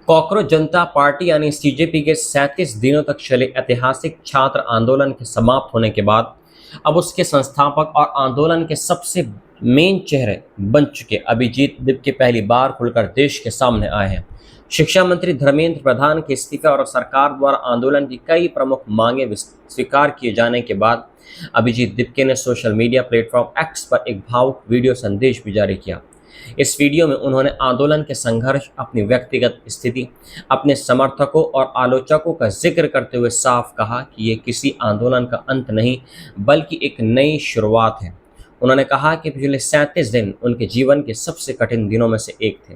Cockroach जनता party यानी CJP के 37 दिनों तक चले ऐतिहासिक छात्र आंदोलन के समाप्त होने के बाद अब उसके संस्थापक और आंदोलन के सबसे मेन चेहरे बन चुके अभिजीत दिप पहली बार खुलकर देश के सामने आए हैं। शिक्षा मंत्री धर्मेंद्र प्रधान के इस्तीफे और सरकार द्वारा आंदोलन की कई प्रमुख मांगे स्वीकार किए जाने के बाद अभिजीत दिपके ने सोशल मीडिया प्लेटफॉर्म एक्स पर एक भावुक वीडियो संदेश भी जारी किया। इस वीडियो में उन्होंने आंदोलन के संघर्ष, अपनी व्यक्तिगत स्थिति, अपने समर्थकों और आलोचकों का जिक्र करते हुए साफ कहा कि ये किसी आंदोलन का अंत नहीं बल्कि एक नई शुरुआत है। उन्होंने कहा कि पिछले 37 दिन उनके जीवन के सबसे कठिन दिनों में से एक थे।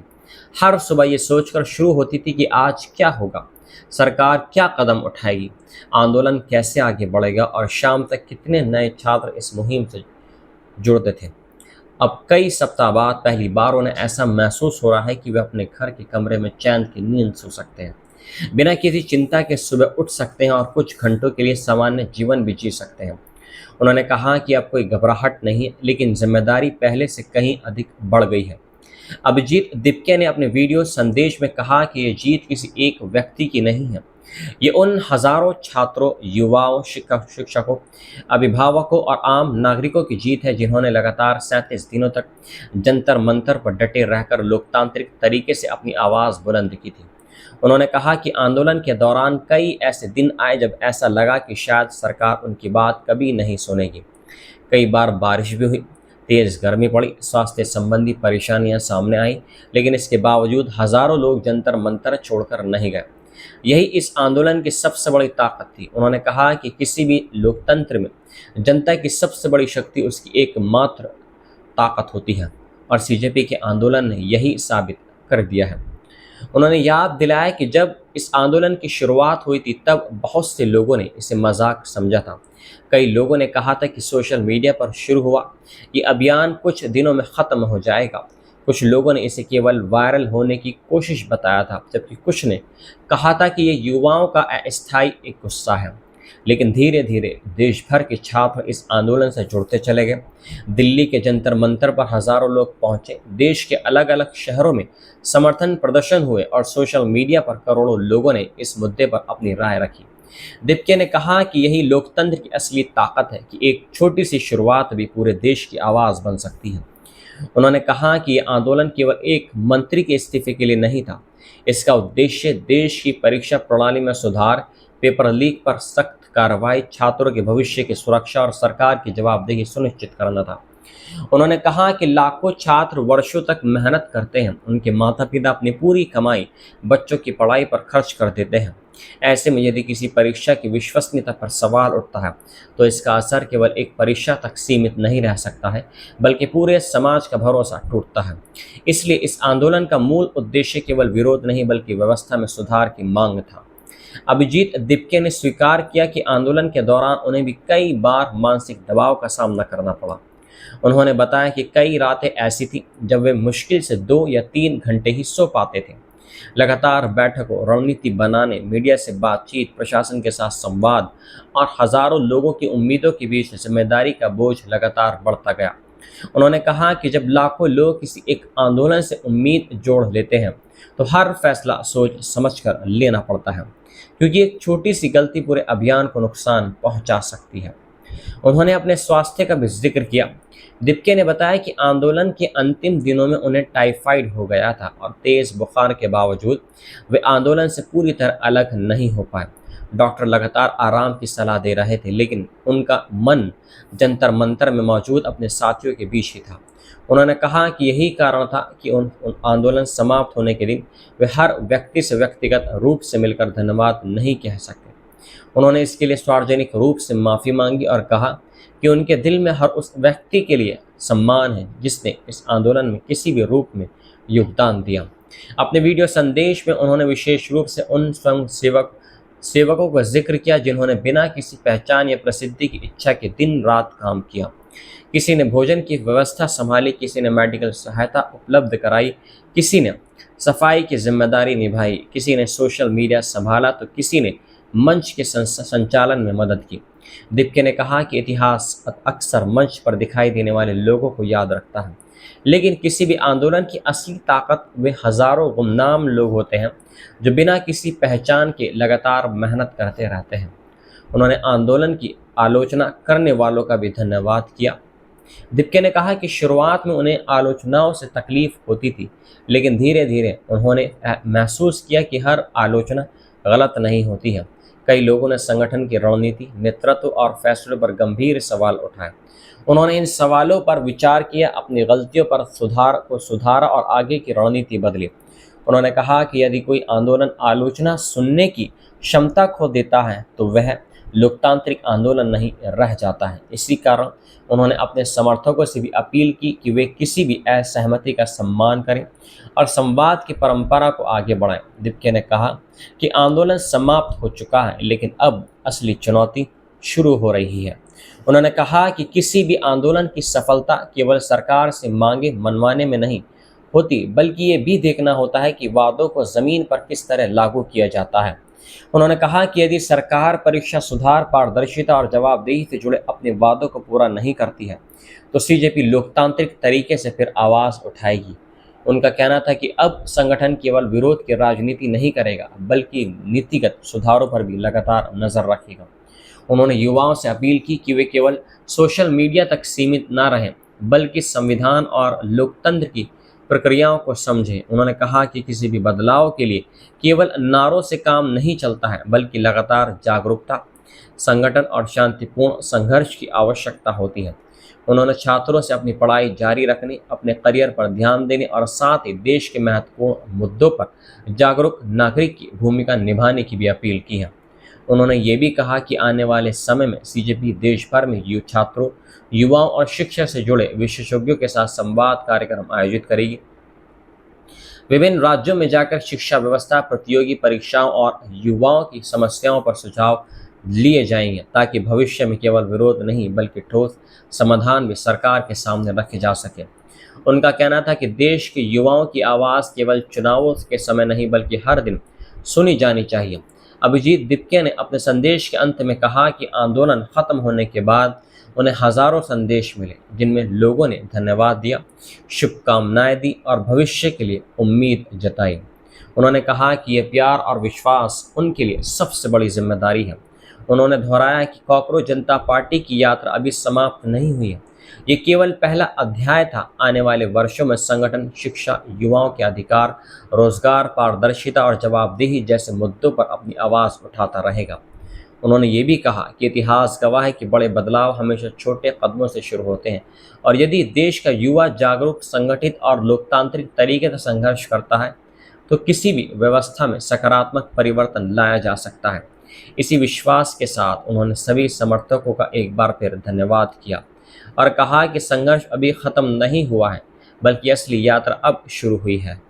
हर सुबह ये सोचकर शुरू होती थी कि आज क्या होगा, सरकार क्या कदम उठाएगी, आंदोलन कैसे आगे बढ़ेगा और शाम तक कितने नए छात्र इस मुहिम से जुड़ते थे। अब कई सप्ताह बाद पहली बार उन्हें ऐसा महसूस हो रहा है कि वे अपने घर के कमरे में चैन की नींद सो सकते हैं, बिना किसी चिंता के सुबह उठ सकते हैं और कुछ घंटों के लिए सामान्य जीवन भी जी सकते हैं। उन्होंने कहा कि अब कोई घबराहट नहीं है, लेकिन जिम्मेदारी पहले से कहीं अधिक बढ़ गई है। अभिजीत दिपके ने अपने वीडियो संदेश में कहा कि ये जीत किसी एक व्यक्ति की नहीं है, ये उन हजारों छात्रों, युवाओं, शिक्षकों, अभिभावकों और आम नागरिकों की जीत है जिन्होंने लगातार 37 दिनों तक जंतर मंतर पर डटे रहकर लोकतांत्रिक तरीके से अपनी आवाज़ बुलंद की थी। उन्होंने कहा कि आंदोलन के दौरान कई ऐसे दिन आए जब ऐसा लगा कि शायद सरकार उनकी बात कभी नहीं सुनेगी। कई बार बारिश भी हुई, तेज़ गर्मी पड़ी, स्वास्थ्य संबंधी परेशानियां सामने आई, लेकिन इसके बावजूद हजारों लोग जंतर मंतर छोड़कर नहीं गए। यही इस आंदोलन की सबसे बड़ी ताकत थी। उन्होंने कहा कि किसी भी लोकतंत्र में जनता की सबसे बड़ी शक्ति उसकी एकमात्र ताकत होती है और सीजेपी के आंदोलन ने यही साबित कर दिया है। उन्होंने याद दिलाया कि जब इस आंदोलन की शुरुआत हुई थी तब बहुत से लोगों ने इसे मजाक समझा था। कई लोगों ने कहा था कि सोशल मीडिया पर शुरू हुआ ये अभियान कुछ दिनों में ख़त्म हो जाएगा। कुछ लोगों ने इसे केवल वायरल होने की कोशिश बताया था, जबकि कुछ ने कहा था कि ये युवाओं का अस्थायी एक गुस्सा है। लेकिन धीरे धीरे देश भर के छात्र इस आंदोलन से जुड़ते चले गए। दिल्ली के जंतर मंतर पर हजारों लोग पहुंचे, देश के अलग अलग शहरों में समर्थन प्रदर्शन हुए और सोशल मीडिया पर करोड़ों लोगों ने इस मुद्दे पर अपनी राय रखी। दिपके ने कहा कि यही लोकतंत्र की असली ताकत है कि एक छोटी सी शुरुआत भी पूरे देश की आवाज़ बन सकती है। उन्होंने कहा कि यह आंदोलन केवल एक मंत्री के इस्तीफे के लिए नहीं था, इसका उद्देश्य देश की परीक्षा प्रणाली में सुधार, पेपर लीक पर सख्त कार्रवाई, छात्रों के भविष्य की सुरक्षा और सरकार की जवाबदेही सुनिश्चित करना था। उन्होंने कहा कि लाखों छात्र वर्षों तक मेहनत करते हैं, उनके माता पिता अपनी पूरी कमाई बच्चों की पढ़ाई पर खर्च कर देते हैं। ऐसे में यदि किसी परीक्षा की विश्वसनीयता पर सवाल उठता है तो इसका असर केवल एक परीक्षा तक सीमित नहीं रह सकता है, बल्कि पूरे समाज का भरोसा टूटता है। इसलिए इस आंदोलन का मूल उद्देश्य केवल विरोध नहीं बल्कि व्यवस्था में सुधार की मांग था। अभिजीत दिपके ने स्वीकार किया कि आंदोलन के दौरान उन्हें भी कई बार मानसिक दबाव का सामना करना पड़ा। उन्होंने बताया कि कई रातें ऐसी थीं जब वे मुश्किल से 2 या 3 घंटे ही सो पाते थे। लगातार बैठकों, रणनीति बनाने, मीडिया से बातचीत, प्रशासन के साथ संवाद और हजारों लोगों की उम्मीदों के बीच जिम्मेदारी का बोझ लगातार बढ़ता गया। उन्होंने कहा कि जब लाखों लोग किसी एक आंदोलन से उम्मीद जोड़ लेते हैं तो हर फैसला सोच समझकर लेना पड़ता है, क्योंकि एक छोटी सी गलती पूरे अभियान को नुकसान पहुंचा सकती है। उन्होंने अपने स्वास्थ्य का भी जिक्र किया। दिपके ने बताया कि आंदोलन के अंतिम दिनों में उन्हें टाइफाइड हो गया था और तेज बुखार के बावजूद वे आंदोलन से पूरी तरह अलग नहीं हो पाए। डॉक्टर लगातार आराम की सलाह दे रहे थे, लेकिन उनका मन जंतर मंतर में मौजूद अपने साथियों के बीच ही था। उन्होंने कहा कि यही कारण था कि उन आंदोलन समाप्त होने के दिन वे हर व्यक्ति से व्यक्तिगत रूप से मिलकर धन्यवाद नहीं कह सकते। उन्होंने इसके लिए सार्वजनिक रूप से माफ़ी मांगी और कहा कि उनके दिल में हर उस व्यक्ति के लिए सम्मान है जिसने इस आंदोलन में किसी भी रूप में योगदान दिया। अपने वीडियो संदेश में उन्होंने विशेष रूप से उन स्वयं सेवकों का जिक्र किया जिन्होंने बिना किसी पहचान या प्रसिद्धि की इच्छा के दिन रात काम किया। किसी ने भोजन की व्यवस्था संभाली, किसी ने मेडिकल सहायता उपलब्ध कराई, किसी ने सफाई की जिम्मेदारी निभाई, किसी ने सोशल मीडिया संभाला तो किसी ने मंच के संचालन में मदद की। दिपके ने कहा कि इतिहास अक्सर मंच पर दिखाई देने वाले लोगों को याद रखता है, लेकिन किसी भी आंदोलन की असली ताकत वे हजारों गुमनाम लोग होते हैं जो बिना किसी पहचान के लगातार मेहनत करते रहते हैं। उन्होंने आंदोलन की आलोचना करने वालों का भी धन्यवाद किया। दिप्के ने कहा कि शुरुआत में उन्हें आलोचनाओं से तकलीफ होती थी, लेकिन धीरे धीरे उन्होंने महसूस किया कि हर आलोचना गलत नहीं होती है। कई लोगों ने संगठन की रणनीति, नेतृत्व और फैसलों पर गंभीर सवाल उठाए। उन्होंने इन सवालों पर विचार किया, अपनी गलतियों पर सुधारा और आगे की रणनीति बदली। उन्होंने कहा कि यदि कोई आंदोलन आलोचना सुनने की क्षमता खो देता है तो वह लोकतांत्रिक आंदोलन नहीं रह जाता है। इसी कारण उन्होंने अपने समर्थकों से भी अपील की कि वे किसी भी असहमति का सम्मान करें और संवाद की परंपरा को आगे बढ़ाएं। दिप्के ने कहा कि आंदोलन समाप्त हो चुका है, लेकिन अब असली चुनौती शुरू हो रही है। उन्होंने कहा कि किसी भी आंदोलन की सफलता केवल सरकार से मांगे मनवाने में नहीं होती, बल्कि ये भी देखना होता है कि वादों को जमीन पर किस तरह लागू किया जाता है। उन्होंने कहा कि यदि सरकार परीक्षा सुधार, पारदर्शिता और जवाबदेही से जुड़े अपने वादों को पूरा नहीं करती है तो सीजेपी लोकतांत्रिक तरीके से फिर आवाज़ उठाएगी। उनका कहना था कि अब संगठन केवल विरोध की राजनीति नहीं करेगा, बल्कि नीतिगत सुधारों पर भी लगातार नजर रखेगा। उन्होंने युवाओं से अपील की कि वे केवल सोशल मीडिया तक सीमित न रहें, बल्कि संविधान और लोकतंत्र की प्रक्रियाओं को समझें। उन्होंने कहा कि किसी भी बदलाव के लिए केवल नारों से काम नहीं चलता है, बल्कि लगातार जागरूकता, संगठन और शांतिपूर्ण संघर्ष की आवश्यकता होती है। उन्होंने छात्रों से अपनी पढ़ाई जारी रखने, अपने करियर पर ध्यान देने और साथ ही देश के महत्वपूर्ण मुद्दों पर जागरूक नागरिक की भूमिका निभाने की भी अपील की है। उन्होंने ये भी कहा कि आने वाले समय में सीजेपी देश भर में छात्रों, युवाओं और शिक्षा से जुड़े विशेषज्ञों के साथ संवाद कार्यक्रम आयोजित करेगी। विभिन्न राज्यों में जाकर शिक्षा व्यवस्था, प्रतियोगी परीक्षाओं और युवाओं की समस्याओं पर सुझाव लिए जाएंगे, ताकि भविष्य में केवल विरोध नहीं बल्कि ठोस समाधान भी सरकार के सामने रखे जा सके। उनका कहना था कि देश के युवाओं की आवाज़ केवल चुनावों के समय नहीं बल्कि हर दिन सुनी जानी चाहिए। अभिजीत दिप्के ने अपने संदेश के अंत में कहा कि आंदोलन खत्म होने के बाद उन्हें हजारों संदेश मिले, जिनमें लोगों ने धन्यवाद दिया, शुभकामनाएं दी और भविष्य के लिए उम्मीद जताई। उन्होंने कहा कि यह प्यार और विश्वास उनके लिए सबसे बड़ी जिम्मेदारी है। उन्होंने दोहराया कि कॉकरोच जनता पार्टी की यात्रा अभी समाप्त नहीं हुई है, ये केवल पहला अध्याय था। आने वाले वर्षों में संगठन शिक्षा, युवाओं के अधिकार, रोजगार, पारदर्शिता और जवाबदेही जैसे मुद्दों पर अपनी आवाज़ उठाता रहेगा। उन्होंने ये भी कहा कि इतिहास गवाह है कि बड़े बदलाव हमेशा छोटे कदमों से शुरू होते हैं और यदि देश का युवा जागरूक, संगठित और लोकतांत्रिक तरीके से संघर्ष करता है तो किसी भी व्यवस्था में सकारात्मक परिवर्तन लाया जा सकता है। इसी विश्वास के साथ उन्होंने सभी समर्थकों का एक बार फिर धन्यवाद किया और कहा कि संघर्ष अभी खत्म नहीं हुआ है, बल्कि असली यात्रा अब शुरू हुई है।